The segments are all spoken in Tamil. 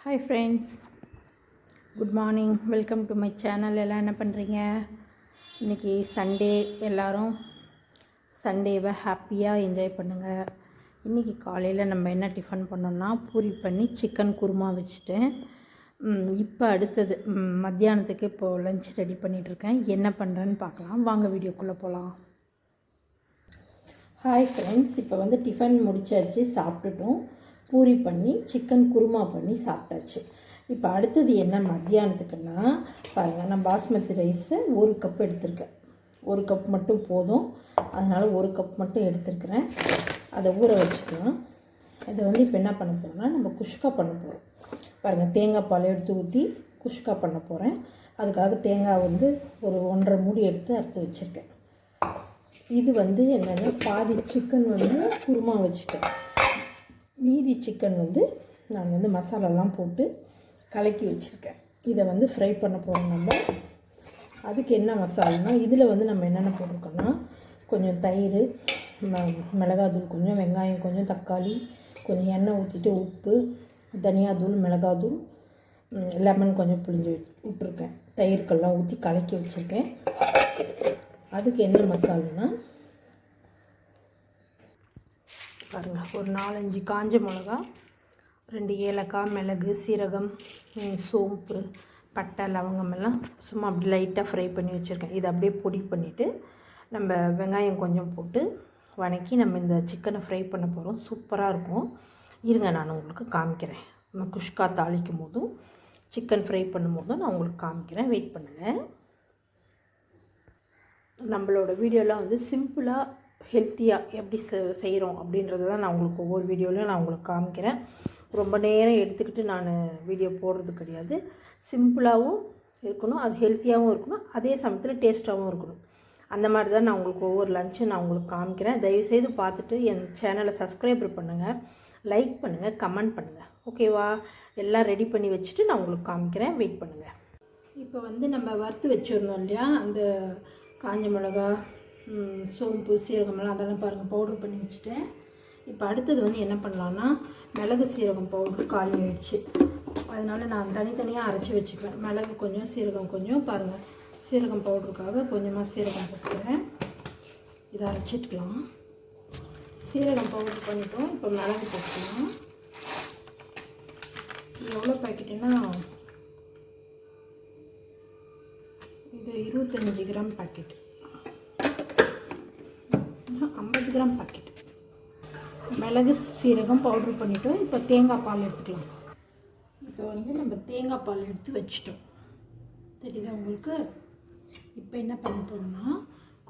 Hi friends, good morning. Welcome to my channel. எல்லாம் என்ன பண்ணுறீங்க? இன்றைக்கி சண்டே, எல்லோரும் சண்டேவை ஹாப்பியாக என்ஜாய் பண்ணுங்கள். இன்றைக்கி காலையில் நம்ம என்ன டிஃபன் பண்ணோம்னா பூரி பண்ணி சிக்கன் குருமா வச்சுட்டேன். இப்போ அடுத்தது மத்தியானத்துக்கு இப்போது லஞ்ச் ரெடி பண்ணிகிட்ருக்கேன். என்ன பண்ணுறேன்னு பார்க்கலாம் வாங்க, வீடியோக்குள்ளே போகலாம். ஹாய் ஃப்ரெண்ட்ஸ், இப்போ வந்து டிஃபன் முடிச்சாச்சு, சாப்பிட்டுட்டோம். பூரி பண்ணி சிக்கன் குருமா பண்ணி சாப்பிட்டாச்சு. இப்போ அடுத்தது என்ன மத்தியானத்துக்குன்னா பாருங்கள், நான் பாஸ்மதி ரைஸை 1 கப் எடுத்திருக்கேன். 1 கப் மட்டும் போதும், அதனால் 1 கப் மட்டும் எடுத்துருக்கிறேன். அதை ஊற வச்சுக்கலாம். இதை வந்து இப்போ என்ன பண்ண போகிறோம்னா நம்ம குஷ்கா பண்ண போகிறோம். பாருங்கள், தேங்காய் பால் எடுத்து ஊற்றி குஷ்கா பண்ண போகிறேன். அதுக்காக தேங்காய் வந்து ஒரு 1.5 மூடி எடுத்து அறுத்து வச்சுருக்கேன். இது வந்து என்னென்னா பாதி சிக்கன் வந்து குருமா வச்சுட்டேன். மீதி சிக்கன் வந்து நான் வந்து மசாலாலாம் போட்டு கலக்கி வச்சுருக்கேன். இதை வந்து ஃப்ரை பண்ண போகிறோம் நம்ம. அதுக்கு என்ன மசாலானா இதில் வந்து நம்ம என்னென்ன போட்டிருக்கோன்னா கொஞ்சம் தயிர், மிளகாத்தூள் கொஞ்சம், வெங்காயம் கொஞ்சம், தக்காளி கொஞ்சம், எண்ணெய் ஊற்றிட்டு உப்பு, தனியாத்தூள், மிளகாத்தூள், லெமன் கொஞ்சம் புளிஞ்சு விட்டுருக்கேன். தயிர்க்கெல்லாம் ஊற்றி கலக்கி வச்சுருக்கேன். அதுக்கு என்ன மசாலானா பாருங்கள், ஒரு 4-5 காஞ்ச மிளகா, 2 ஏலக்காய், மிளகு, சீரகம், சோம்பு, பட்டை, லவங்கம் எல்லாம் சும்மா அப்படி லைட்டாக ஃப்ரை பண்ணி வச்சுருக்கேன். இதை அப்படியே பொடி பண்ணிவிட்டு நம்ம வெங்காயம் கொஞ்சம் போட்டு வதக்கி நம்ம இந்த சிக்கனை ஃப்ரை பண்ண போகிறோம். சூப்பராக இருக்கும். இருங்க, நான் உங்களுக்கு காமிக்கிறேன். நம்ம குஷ்கா தாளிக்கும் போதும் சிக்கன் ஃப்ரை பண்ணும் போதும் நான் உங்களுக்கு காமிக்கிறேன். வெயிட் பண்ணுங்கள். நம்மளோட வீடியோலாம் வந்து சிம்பிளாக ஹெல்த்தியாக எப்படி செய்கிறோம் அப்படின்றது தான் நான் உங்களுக்கு ஒவ்வொரு வீடியோலையும் நான் உங்களுக்கு காமிக்கிறேன். ரொம்ப நேரம் எடுத்துக்கிட்டு நான் வீடியோ போடுறது கிடையாது. சிம்பிளாகவும் இருக்கணும், அது ஹெல்த்தியாகவும் இருக்கணும், அதே சமயத்தில் டேஸ்ட்டாகவும் இருக்கணும். அந்த மாதிரி தான் நான் உங்களுக்கு ஒவ்வொரு லஞ்சும் நான் உங்களுக்கு காமிக்கிறேன். தயவுசெய்து பார்த்துட்டு என் சேனலை சப்ஸ்கிரைப் பண்ணுங்கள், லைக் பண்ணுங்கள், கமெண்ட் பண்ணுங்கள். ஓகேவா? எல்லாம் ரெடி பண்ணி வச்சுட்டு நான் உங்களுக்கு காமிக்கிறேன். வெயிட் பண்ணுங்கள். இப்போ வந்து நம்ம வறுத்து வச்சுருந்தோம் இல்லையா, அந்த காஞ்ச மிளகா, சோம்பு, சீரகமெல்லாம் அதெல்லாம் பாருங்கள் பவுட்ரு பண்ணி வச்சுட்டேன். இப்போ அடுத்தது வந்து என்ன பண்ணலான்னா மிளகு சீரகம் பவுட்ரு காலி ஆகிடுச்சு. அதனால் நான் தனித்தனியாக அரைச்சி வச்சுக்குவேன். மிளகு கொஞ்சம், சீரகம் கொஞ்சம். பாருங்கள், சீரகம் பவுட்ருக்காக கொஞ்சமாக சீரகம் போட்டுக்கிறேன். இதை அரைச்சிட்டுக்கலாம். சீரகம் பவுட்ரு பண்ணிட்டோம். இப்போ மிளகு போட்டுக்கலாம். எவ்வளோ பாக்கெட்டுன்னா இது 25 கிராம் பாக்கெட்டு, 50 கிராம் பாக்கெட். மிளகு சீரகம் பவுட்ரு பண்ணிவிட்டோம். இப்போ தேங்காய் பால் எடுத்துக்கலாம். இப்போ வந்து நம்ம தேங்காய் பால் எடுத்து வச்சிட்டோம். தெரியுதா உங்களுக்கு? இப்போ என்ன பண்ண போகிறோம்னா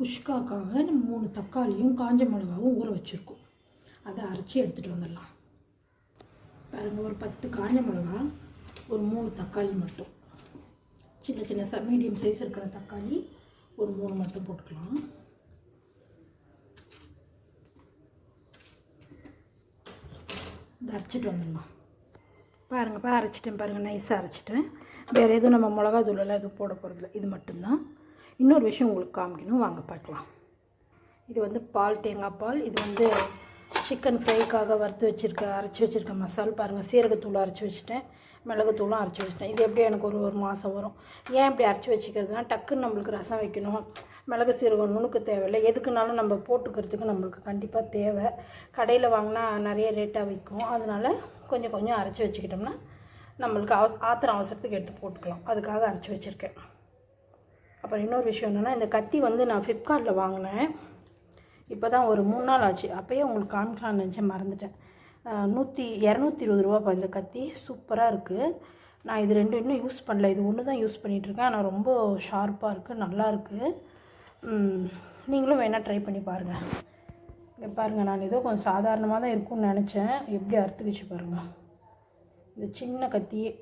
குஷ்காக்காக நம்ம 3 தக்காளியும் காஞ்ச மிளகாவும் ஊற வச்சுருக்கோம். அதை அரைச்சி எடுத்துகிட்டு வந்துடலாம். பாருங்கள், ஒரு 10 காஞ்ச மிளகா, ஒரு 3 தக்காளி மட்டும், சின்ன சின்ன மீடியம் சைஸ் இருக்கிற தக்காளி ஒரு 3 மட்டும் போட்டுக்கலாம். இதை அரைச்சிட்டு வந்துடலாம். பாருங்கப்பா, அரைச்சிட்டேன். பாருங்கள், நைஸாக அரைச்சிட்டேன். வேறு எதுவும் நம்ம மிளகா தூளெல்லாம் எதுவும் போட போகிறதில்ல. இது மட்டும்தான். இன்னொரு விஷயம் உங்களுக்கு காமிக்கணும், வாங்க பார்க்கலாம். இது வந்து பால், தேங்காய் பால். இது வந்து சிக்கன் ஃப்ரைக்காக வறுத்து அரைச்சி வச்சுருக்க மசால். பாருங்கள், சீரகத்தூள் அரைச்சி வச்சுட்டேன், மிளகுத்தூளும் அரைச்சி வச்சுட்டேன். இது எப்படி எனக்கு ஒரு மாதம் வரும். ஏன் இப்படி அரைச்சி வச்சுக்கிறதுனா டக்குன்னு நம்மளுக்கு ரசம் வைக்கணும், மிளகு சீரகம் நுணுக்கு தேவையில்லை. எதுக்குனாலும் நம்ம போட்டுக்கிறதுக்கு நம்மளுக்கு கண்டிப்பாக தேவை. கடையில் வாங்கினா நிறைய ரேட்டாக விற்கும். அதனால் கொஞ்சம் கொஞ்சம் அரைச்சி வச்சுக்கிட்டோம்னா நம்மளுக்கு ஆத்திரம் அவசரத்துக்கு எடுத்து போட்டுக்கலாம். அதுக்காக அரைச்சி வச்சுருக்கேன். அப்புறம் இன்னொரு விஷயம் என்னென்னா, இந்த கத்தி வந்து நான் ஃப்ளிப்கார்ட்டில் வாங்கினேன். இப்போ தான் ஒரு 3 நாள் ஆச்சு. அப்போயே உங்களுக்கு காமிக்கலாம்னு நினச்சேன், மறந்துட்டேன். 220 ரூபாப்பா இந்த கத்தி. சூப்பராக இருக்குது. நான் இது 2 இன்னும் யூஸ் பண்ணல. இது ஒன்று தான் யூஸ் பண்ணிகிட்ருக்கேன். ஆனால் ரொம்ப ஷார்ப்பாக இருக்குது, நல்லாயிருக்கு. நீங்களும் வேணால் ட்ரை பண்ணி பாருங்கள். இங்கே பாருங்கள், நான் ஏதோ கொஞ்சம் சாதாரணமாக தான் இருக்கும்னு நினச்சேன். எப்படி அறுத்துக்கிச்சு பாருங்கள். இந்த சின்ன கத்தியே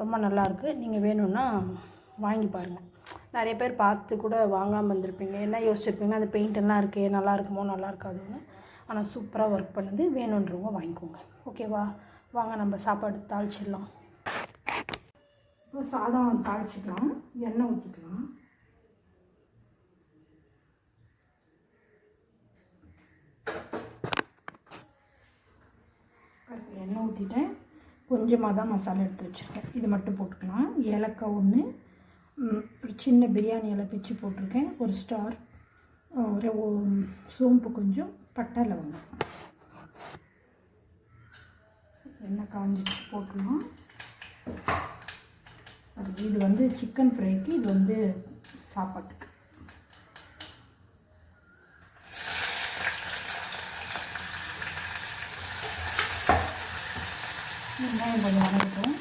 ரொம்ப நல்லாயிருக்கு. நீங்கள் வேணும்னா வாங்கி பாருங்கள். நிறைய பேர் பார்த்து கூட வாங்காமல் வந்திருப்பீங்க. என்ன யோசிச்சிருப்பீங்கன்னா, அந்த பெயிண்டெல்லாம் இருக்கே, நல்லா இருக்குமோ நல்லா இருக்காதுன்னு. ஆனால் சூப்பராக ஒர்க் பண்ணுது. வேணுன்றவங்க வாங்கிக்கோங்க. ஓகேவா? வாங்க நம்ம சாப்பாடு தாளிச்சிடலாம். இப்போ சாதம் தாளிச்சிக்கலாம். எண்ணெய் ஊற்றிக்கலாம். எண்ணெய் ஊற்றிட்டேன். கொஞ்சமாக தான் மசாலா எடுத்து வச்சுருக்கேன். இது மட்டும் போட்டுக்கலாம். ஏலக்காய் ஒன்று, ஒரு சின்ன பிரியாணி இலை பிச்சு போட்டிருக்கேன், ஒரு ஸ்டார், ஒரு சோம்பு கொஞ்சம், பட்டை லவங்கம். எண்ணெய் காஞ்சிச்சு போட்டுக்கலாம். இது வந்து சிக்கன் ஃப்ரைக்கு, இது வந்து சாப்பாட்டுக்கு. வெங்காயம் கொஞ்சம் வணக்கட்டும்.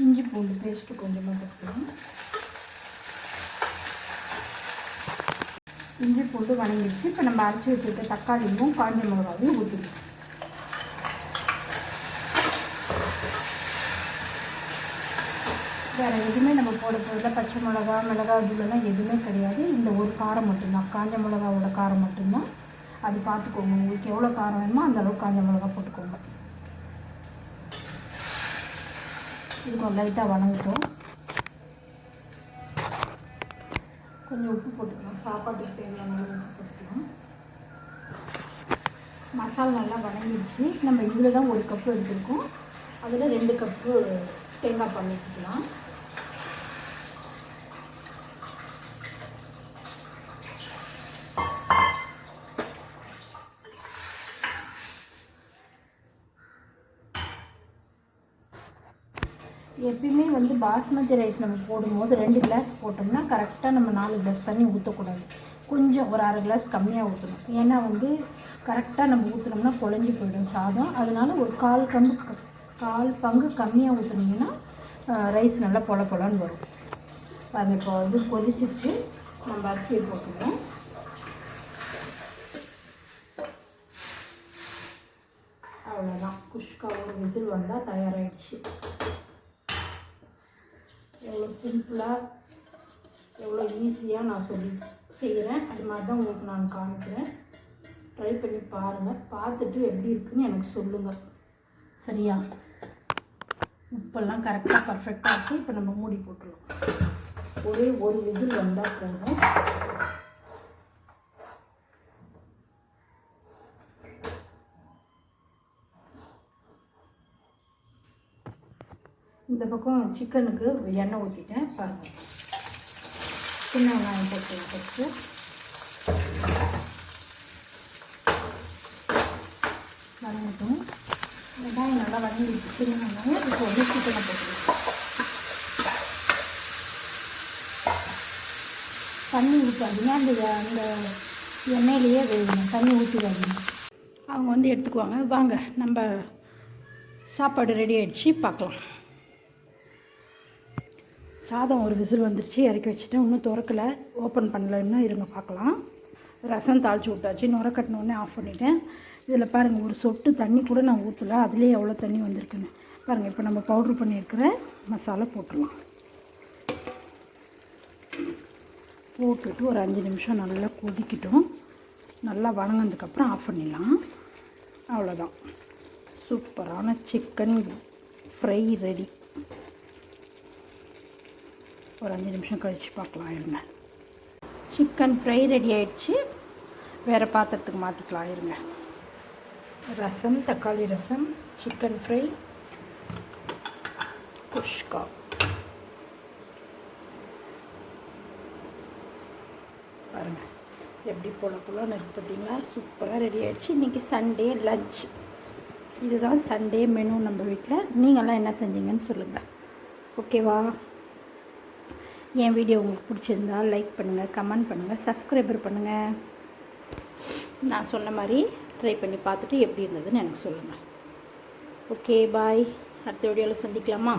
இஞ்சி பூண்டு பேஸ்ட்டு கொஞ்சமாக போட்டுக்கலாம். இஞ்சி பூண்டு வணங்கிடுச்சு. இப்போ நம்ம அரைச்சி வச்சுருக்க தக்காளியும் காஞ்ச மிளகாவையும் ஊற்றிக்கலாம். வேறு எதுவுமே நம்ம போட போகிறதில்ல. பச்சை மிளகா தூளெல்லாம் எதுவுமே கிடையாது. இந்த ஒரு காரம் மட்டும்தான், காஞ்ச மிளகாவோட காரம் மட்டும்தான். அது பார்த்துக்கோங்க, உங்களுக்கு எவ்வளோ காரம் வேணுமோ அந்த அளவுக்கு காஞ்ச மிளகா போட்டுக்கோங்க. இது கொஞ்சம் லைட்டாக வணங்கிட்டோம். கொஞ்சம் உப்பு போட்டுக்கலாம், சாப்பாட்டுக்கு தேவையான உப்பு போட்டுக்கலாம். மசாலா நல்லா வணங்கிடுச்சு. நம்ம இதில் தான் 1 கப்பு எடுத்துருக்கோம், அதில் 2 கப்பு தேங்காய் பால் ஊற்றிக்கலாம். எப்பயுமே வந்து பாஸ்மதி ரைஸ் நம்ம போடும்போது 2 கிளாஸ் போட்டோம்னா கரெக்டாக நம்ம 4 கிளாஸ் தண்ணி ஊற்றக்கூடாது. கொஞ்சம் ஒரு 1/2 கிளாஸ் கம்மியாக ஊற்றணும். ஏன்னா வந்து கரெக்டாக நம்ம ஊற்றினோம்னா குழஞ்சி போயிடும் சாதம். அதனால ஒரு கால் பங்கு கம்மியாக ஊற்றுனீங்கன்னா ரைஸ் நல்லா பொலன்னு வரும். அது இப்போ வந்து கொதிச்சிச்சு. நம்ம அரிசியை போட்டுக்கலாம். அவ்வளோதான், குஷ்கா ஒரு விசில் வந்தால் தயாராகிடுச்சு. எவ்வளோ சிம்பிளாக, எவ்வளோ ஈஸியாக நான் செய்கிறேன். அது மாதிரி தான் உங்களுக்கு நான் காமிக்கிறேன். ட்ரை பண்ணி பாருங்கள். பார்த்துட்டு எப்படி இருக்குதுன்னு எனக்கு சொல்லுங்கள். சரியா? உப்பெல்லாம் கரெக்டாக பர்ஃபெக்டாக இருக்குது. இப்போ நம்ம மூடி போட்டுடலாம். ஒரே ஒரு விசில் வந்தால் போதும். இந்த பக்கம் சிக்கனுக்கு எண்ணெய் ஊற்றிட்டேன் பாருங்கள். சின்ன வெங்காயம் போட்டுக்கலாம். ஃபஸ்ட்டு வதங்கட்டும். வெங்காயம் நல்லா வதங்கிடுச்சு. சின்ன வெங்காயம் இப்போ வந்து சிக்கனை போட்டுக்கலாம். தண்ணி ஊற்றாதீங்க, அந்த எண்ணெயிலேயே வேகணும். தண்ணி ஊற்றிடாதீங்க. அவங்க வந்து எடுத்துக்குவாங்க. வாங்க, நம்ம சாப்பாடு ரெடி ஆகிடுச்சு, பார்க்கலாம். சாதம் ஒரு விசில் வந்துருச்சு, இறக்கி வச்சுட்டேன். இன்னும் திறக்கலை, ஓப்பன் பண்ணல, இன்னும் இருங்க பார்க்கலாம். ரசம் தாளித்து விட்டாச்சு. நுர கட்டினோடனே ஆஃப் பண்ணிவிட்டேன். இதில் பாருங்கள், ஒரு சொட்டு தண்ணி கூட நான் ஊற்றலை, அதுலேயே எவ்வளோ தண்ணி வந்திருக்குன்னு பாருங்கள். இப்போ நம்ம பவுட்ரு பண்ணியிருக்கிற மசாலா போட்டுடலாம். போட்டுட்டு ஒரு 5 நிமிஷம் நல்லா கொதிக்கிட்டோம். நல்லா வதங்கினதுக்கப்புறம் ஆஃப் பண்ணிடலாம். அவ்வளோதான், சூப்பரான சிக்கன் ஃப்ரை ரெடி. ஒரு 5 நிமிஷம் கழித்து பார்க்கலாம். இருங்க, சிக்கன் ஃப்ரை ரெடி ஆகிடுச்சு. வேறு பாத்திரத்துக்கு மாற்றிக்கலாம். இருங்க, ரசம், தக்காளி ரசம், சிக்கன் ஃப்ரை, குஷ்கா. பாருங்கள் எப்படி போலன்னு இருக்குது பார்த்தீங்களா? சூப்பராக ரெடி ஆகிடுச்சு. இன்றைக்கி சண்டே லஞ்ச். இதுதான் சண்டே மெனு நம்ம வீட்டில். நீங்கள்லாம் என்ன செஞ்சீங்கன்னு சொல்லுங்கள். ஓகேவா? என் வீடியோ உங்களுக்கு பிடிச்சிருந்தா லைக் பண்ணுங்கள், கமெண்ட் பண்ணுங்கள், சப்ஸ்கிரைபர் பண்ணுங்கள். நான் சொன்ன மாதிரி ட்ரை பண்ணி பார்த்துட்டு எப்படி இருந்ததுன்னு எனக்கு சொல்லுங்கள். ஓகே, பாய். அடுத்த வீடியோவில் சந்திக்கலாமா?